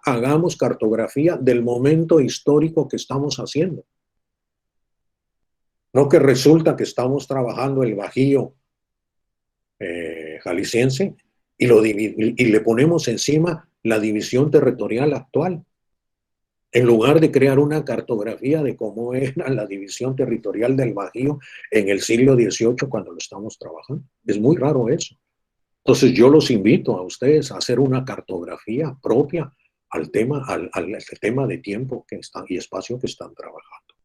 del momento histórico que estamos haciendo. No que resulta que estamos trabajando el Bajío jalisciense y le ponemos encima la división territorial actual, en lugar de crear una cartografía de cómo era la división territorial del Bajío en el siglo XVIII cuando lo estamos trabajando. Es muy raro eso. Entonces yo los invito a ustedes a hacer una cartografía propia al tema de tiempo y espacio que están trabajando.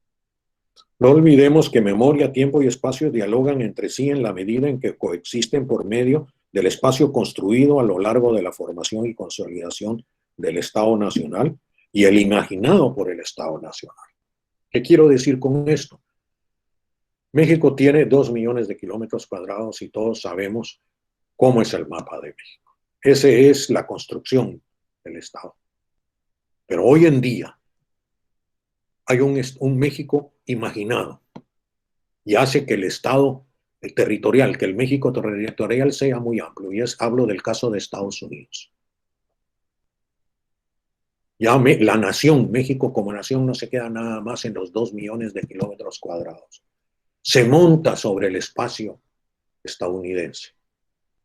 No olvidemos que memoria, tiempo y espacio dialogan entre sí en la medida en que coexisten por medio del espacio construido a lo largo de la formación y consolidación del Estado Nacional y el imaginado por el Estado Nacional. ¿Qué quiero decir con esto? México tiene 2 millones de kilómetros cuadrados y todos sabemos cómo es el mapa de México. Esa es la construcción del Estado. Pero hoy en día hay un México imaginado y hace que el Estado territorial, que el México territorial sea muy amplio. Y hablo del caso de Estados Unidos. Ya la nación, México como nación, no se queda nada más en los 2 millones de kilómetros cuadrados. Se monta sobre el espacio estadounidense.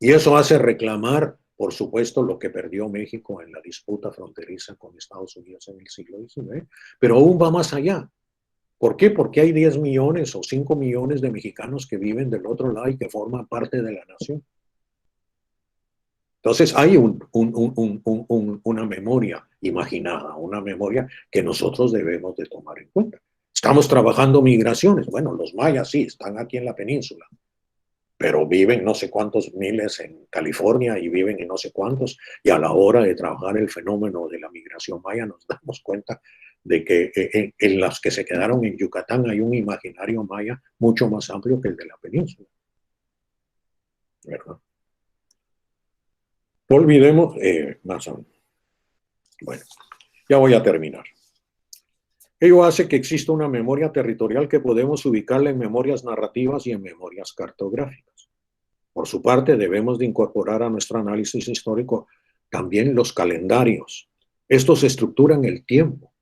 Y eso hace reclamar, por supuesto, lo que perdió México en la disputa fronteriza con Estados Unidos en el siglo XIX, pero aún va más allá. ¿Por qué? Porque hay 10 millones o 5 millones de mexicanos que viven del otro lado y que forman parte de la nación. Entonces hay una memoria imaginada, una memoria que nosotros debemos de tomar en cuenta. Estamos trabajando migraciones. Bueno, los mayas sí, están aquí en la península. pero viven no sé cuántos miles en California y viven en no sé cuántos, y a la hora de trabajar el fenómeno de la migración maya nos damos cuenta de que en las que se quedaron en Yucatán hay un imaginario maya mucho más amplio que el de la península, ¿verdad? No olvidemos, más aún. Bueno, ya voy a terminar. Ello hace que exista una memoria territorial que podemos ubicarla en memorias narrativas y en memorias cartográficas. Por su parte, debemos de incorporar a nuestro análisis histórico también los calendarios. Estos estructuran el tiempo,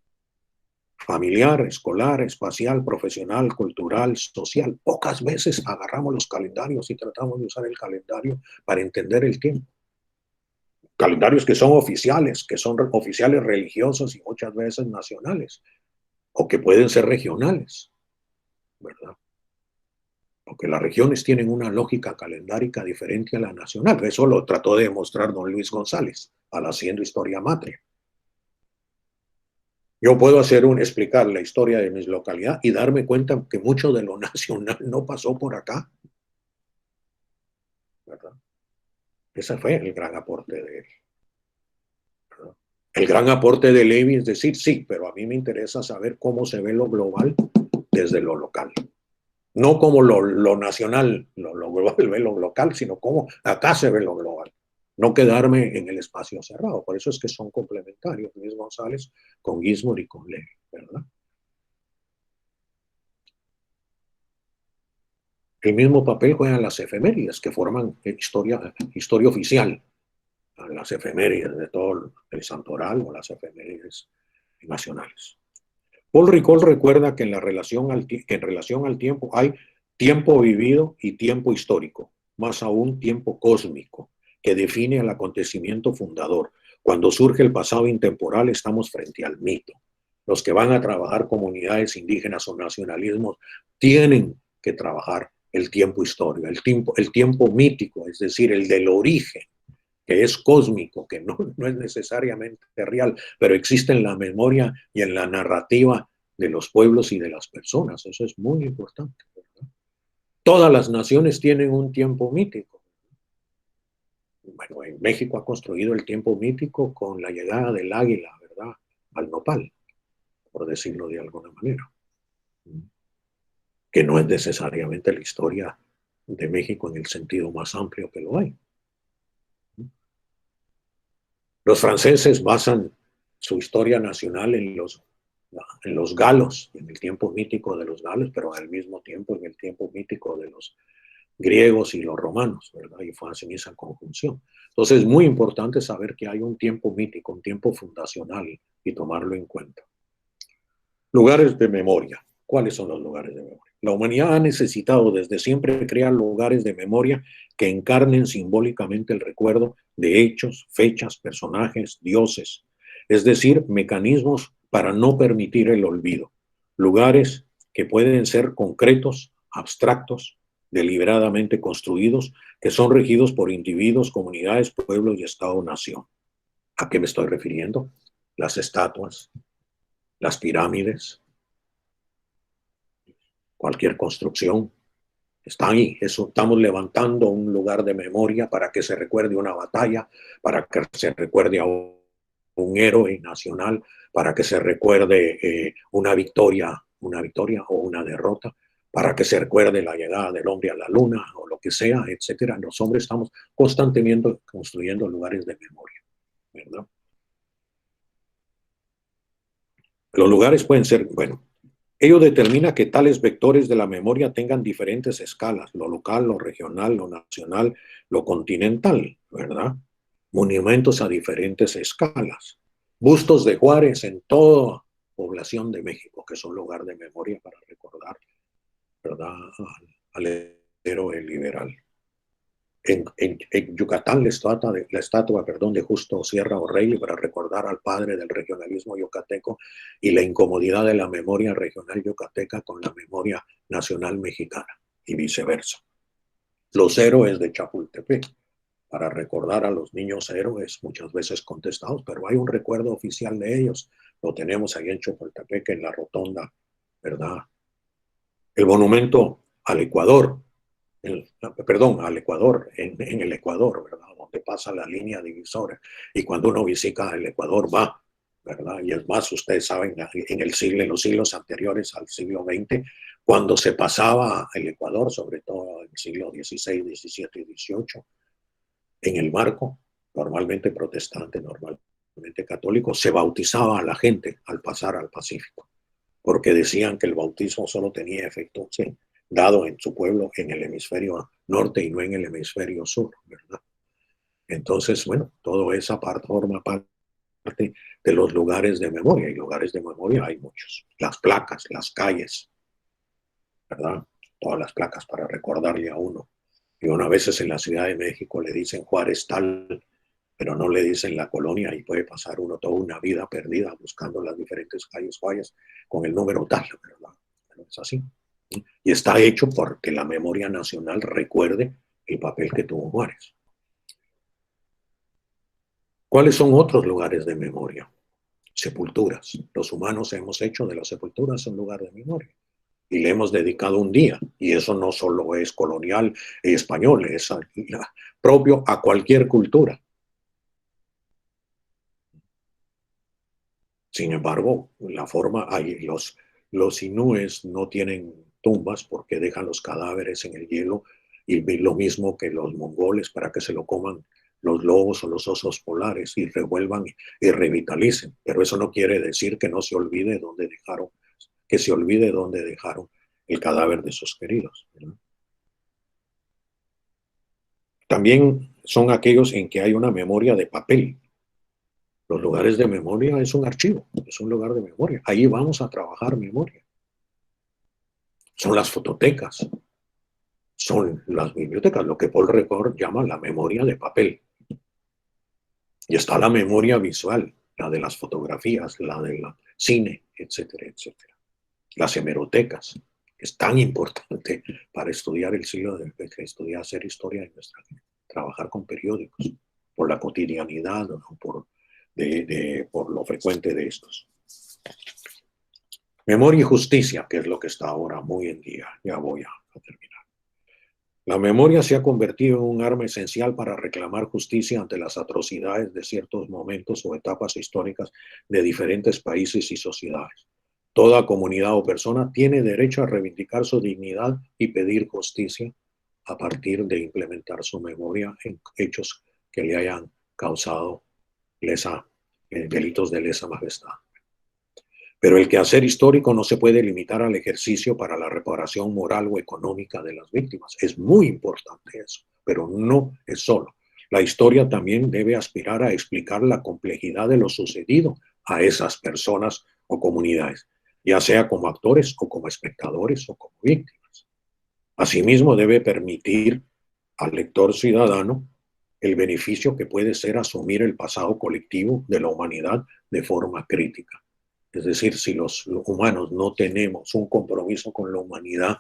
familiar, escolar, espacial, profesional, cultural, social. Pocas veces agarramos los calendarios y tratamos de usar el calendario para entender el tiempo. Calendarios que son oficiales religiosos y muchas veces nacionales, o que pueden ser regionales, ¿verdad? Porque las regiones tienen una lógica calendárica diferente a la nacional. Eso lo trató de demostrar don Luis González al Haciendo Historia Matria. Yo puedo explicar la historia de mi localidad y darme cuenta que mucho de lo nacional no pasó por acá, ¿verdad? Ese fue el gran aporte de él, ¿verdad? El gran aporte de Levi es decir, sí, pero a mí me interesa saber cómo se ve lo global desde lo local. No como lo nacional, lo global ve lo local, sino cómo acá se ve lo global. No quedarme en el espacio cerrado. Por eso es que son complementarios Luis González con Gismor y con Levi, ¿verdad? El mismo papel juegan las efemérides, que forman historia oficial, las efemérides de todo el santoral o las efemérides nacionales. Paul Ricoeur recuerda que en relación al tiempo hay tiempo vivido y tiempo histórico, más aún tiempo cósmico, que define el acontecimiento fundador. Cuando surge el pasado intemporal estamos frente al mito. Los que van a trabajar comunidades indígenas o nacionalismos tienen que trabajar el tiempo histórico, el tiempo mítico, es decir, el del origen, que es cósmico, que no es necesariamente real, pero existe en la memoria y en la narrativa de los pueblos y de las personas. Eso es muy importante, ¿verdad? Todas las naciones tienen un tiempo mítico. Bueno, en México ha construido el tiempo mítico con la llegada del águila, ¿verdad?, al nopal, por decirlo de alguna manera, que no es necesariamente la historia de México en el sentido más amplio que lo hay. Los franceses basan su historia nacional en los galos, en el tiempo mítico de los galos, pero al mismo tiempo en el tiempo mítico de los griegos y los romanos, ¿verdad? Y fue así esa conjunción. Entonces es muy importante saber que hay un tiempo mítico, un tiempo fundacional y tomarlo en cuenta. Lugares de memoria. ¿Cuáles son los lugares de memoria? La humanidad ha necesitado desde siempre crear lugares de memoria que encarnen simbólicamente el recuerdo de hechos, fechas, personajes, dioses, es decir, mecanismos para no permitir el olvido. Lugares que pueden ser concretos, abstractos, deliberadamente construidos, que son regidos por individuos, comunidades, pueblos y Estado-nación. ¿A qué me estoy refiriendo? Las estatuas, las pirámides, cualquier construcción, está ahí. Estamos levantando un lugar de memoria para que se recuerde una batalla, para que se recuerde a un héroe nacional, para que se recuerde una victoria o una derrota, para que se recuerde la llegada del hombre a la luna o lo que sea, etcétera. Los hombres estamos constantemente construyendo lugares de memoria, ¿verdad? Los lugares pueden ser, bueno, ello determina que tales vectores de la memoria tengan diferentes escalas, lo local, lo regional, lo nacional, lo continental, ¿verdad? Monumentos a diferentes escalas. Bustos de Juárez en toda población de México, que son lugar de memoria para recordar, ¿verdad?, al héroe liberal. En Yucatán la estatua de Justo Sierra O'Reilly para recordar al padre del regionalismo yucateco y la incomodidad de la memoria regional yucateca con la memoria nacional mexicana y viceversa. Los héroes de Chapultepec para recordar a los niños héroes muchas veces contestados, pero hay un recuerdo oficial de ellos. Lo tenemos ahí en Chapultepec, en la rotonda, ¿verdad? El monumento al Ecuador, perdón, al Ecuador, en el Ecuador, ¿verdad? Donde pasa la línea divisora. Y cuando uno visita el Ecuador va, ¿verdad? Y es más, ustedes saben, en los siglos anteriores al siglo XX, cuando se pasaba el Ecuador, sobre todo en el siglo XVI, XVII y XVIII, en el barco, normalmente protestante, normalmente católico, se bautizaba a la gente al pasar al Pacífico, porque decían que el bautismo solo tenía efecto, sí, dado en su pueblo en el hemisferio norte y no en el hemisferio sur, ¿verdad? Entonces, bueno, todo esa parte forma parte de los lugares de memoria, y lugares de memoria hay muchos. Las placas, las calles, ¿verdad? Todas las placas para recordarle a uno. Y una veces en la Ciudad de México le dicen Juárez tal, pero no le dicen la colonia, y puede pasar uno toda una vida perdida buscando las diferentes calles Juárez con el número tal, ¿verdad? Pero es así. Y está hecho porque la memoria nacional recuerde el papel que tuvo Juárez. ¿Cuáles son otros lugares de memoria? Sepulturas. Los humanos hemos hecho de las sepulturas un lugar de memoria y le hemos dedicado un día. Y eso no solo es colonial y español, es propio a cualquier cultura. Sin embargo, la forma, los inúes no tienen tumbas porque dejan los cadáveres en el hielo, y lo mismo que los mongoles, para que se lo coman los lobos o los osos polares y revuelvan y revitalicen. Pero eso no quiere decir que no se olvide dónde dejaron, que se olvide dónde dejaron el cadáver de sus queridos, ¿verdad? También son aquellos en que hay una memoria de papel. Los lugares de memoria es un archivo, es un lugar de memoria. Ahí vamos a trabajar memoria. Son las fototecas, son las bibliotecas, lo que Paul Ricoeur llama la memoria de papel. Y está la memoria visual, la de las fotografías, la del cine, etcétera, etcétera. Las hemerotecas, es tan importante para estudiar el siglo de estudiar, hacer historia de nuestra vida, trabajar con periódicos, por la cotidianidad, ¿no? por lo frecuente de estos. Memoria y justicia, que es lo que está ahora muy en día. Ya voy a terminar. La memoria se ha convertido en un arma esencial para reclamar justicia ante las atrocidades de ciertos momentos o etapas históricas de diferentes países y sociedades. Toda comunidad o persona tiene derecho a reivindicar su dignidad y pedir justicia a partir de implementar su memoria en hechos que le hayan causado delitos de lesa majestad. Pero el quehacer histórico no se puede limitar al ejercicio para la reparación moral o económica de las víctimas. Es muy importante eso, pero no es solo. La historia también debe aspirar a explicar la complejidad de lo sucedido a esas personas o comunidades, ya sea como actores o como espectadores o como víctimas. Asimismo, debe permitir al lector ciudadano el beneficio que puede ser asumir el pasado colectivo de la humanidad de forma crítica. Es decir, si los humanos no tenemos un compromiso con la humanidad,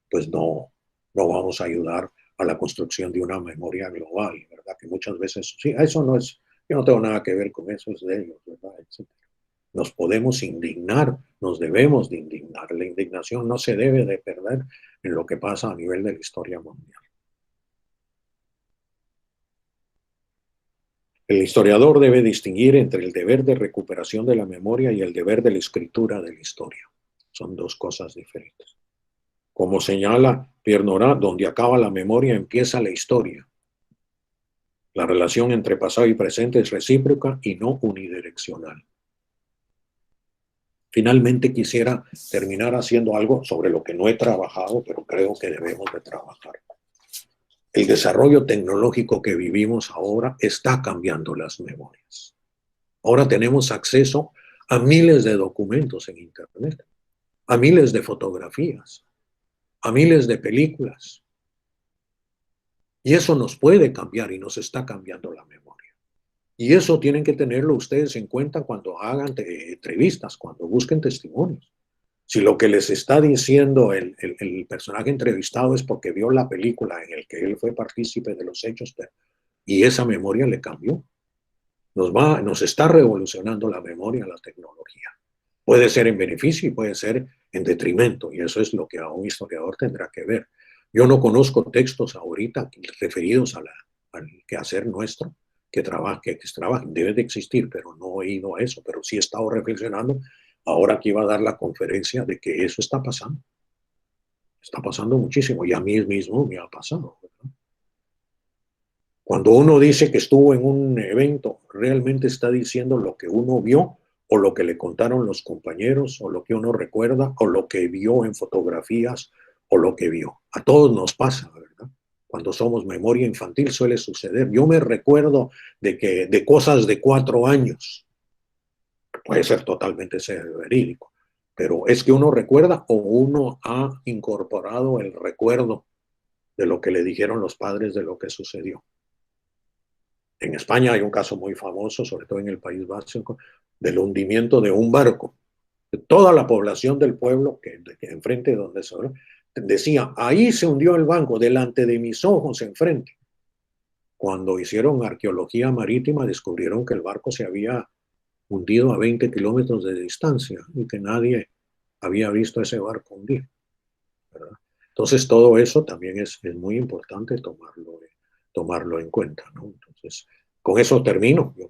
pues no vamos a ayudar a la construcción de una memoria global, ¿verdad? Que muchas veces, sí, eso no es, yo no tengo nada que ver con eso, es de ellos, ¿verdad? Etcétera. Nos podemos indignar, nos debemos de indignar. La indignación no se debe de perder en lo que pasa a nivel de la historia mundial. El historiador debe distinguir entre el deber de recuperación de la memoria y el deber de la escritura de la historia. Son dos cosas diferentes. Como señala Pierre Nora, donde acaba la memoria empieza la historia. La relación entre pasado y presente es recíproca y no unidireccional. Finalmente quisiera terminar haciendo algo sobre lo que no he trabajado, pero creo que debemos de trabajar. El desarrollo tecnológico que vivimos ahora está cambiando las memorias. Ahora tenemos acceso a miles de documentos en Internet, a miles de fotografías, a miles de películas. Y eso nos puede cambiar y nos está cambiando la memoria. Y eso tienen que tenerlo ustedes en cuenta cuando hagan entrevistas, cuando busquen testimonios. Si lo que les está diciendo el personaje entrevistado es porque vio la película en la que él fue partícipe de los hechos y esa memoria le cambió, nos está revolucionando la memoria, la tecnología. Puede ser en beneficio y puede ser en detrimento, y eso es lo que a un historiador tendrá que ver. Yo no conozco textos ahorita referidos al quehacer nuestro, que trabajen, debe de existir, pero no he ido a eso, pero sí he estado reflexionando ahora que iba a dar la conferencia de que eso está pasando muchísimo, y a mí mismo me ha pasado, ¿verdad? Cuando uno dice que estuvo en un evento, realmente está diciendo lo que uno vio o lo que le contaron los compañeros o lo que uno recuerda o lo que vio en fotografías o lo que vio. A todos nos pasa, ¿verdad? Cuando somos memoria infantil suele suceder. Yo me recuerdo de cosas de 4 años. Puede ser totalmente verídico, pero es que uno recuerda o uno ha incorporado el recuerdo de lo que le dijeron los padres de lo que sucedió. En España hay un caso muy famoso, sobre todo en el País Vasco, del hundimiento de un barco. Toda la población del pueblo, que enfrente de donde se decía, ahí se hundió el barco, delante de mis ojos, enfrente. Cuando hicieron arqueología marítima, descubrieron que el barco se había hundido a 20 kilómetros de distancia y que nadie había visto ese barco hundir, ¿verdad? Entonces, todo eso también es muy importante tomarlo en cuenta, ¿no? Entonces, con eso termino. Yo